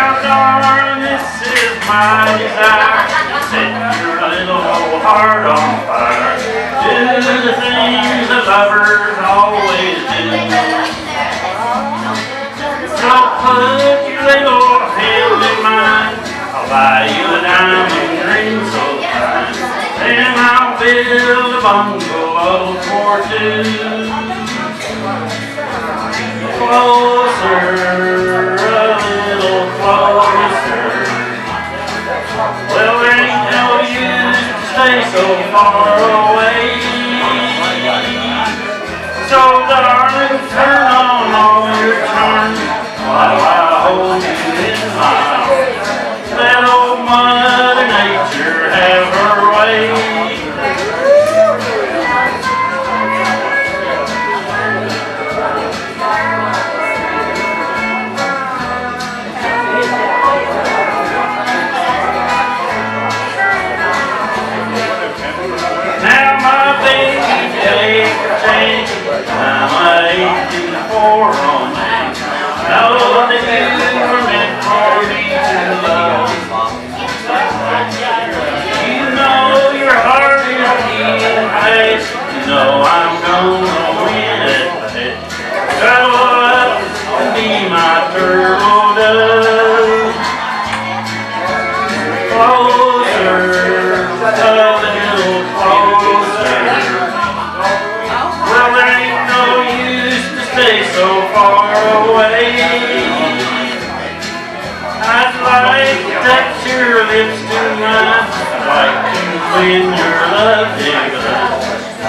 Now, darling, this is my desire. Set your little old heart on fire. Do the things that lovers always do. So put your little hand in mine. I'll buy you a diamond ring so fine. Then I'll build a bungalow for two. Closer, a little closer. Well, there ain't no use to stay so far away. So, darling, turn on all your charms while I hold you in my arms. Let old Mother Nature have her way. I'm 18 for romance. Know that you were meant for me to love. You know your heart is beating fast. You know I'm gonna win it. Travel up and be my turtle dove. Closer, a little closer. Well, there ain't no use to stay so far away. I'd like to touch your lips tonight. I'd like to win your love divine.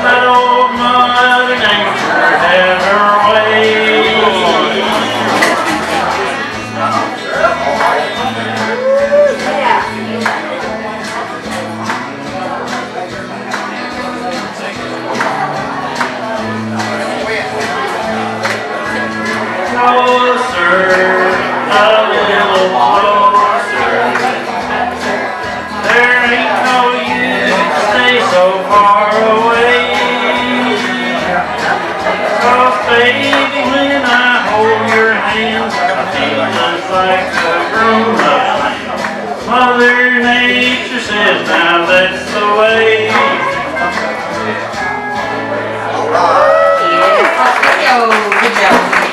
Let old Mother Nature have her way. Closer, a little closer. There ain't no use to stay so far away. 'Cause baby, when I hold your hand, I feel just like a grown-up man. Mother Nature says now that's the way. Yes, Cleo, good job.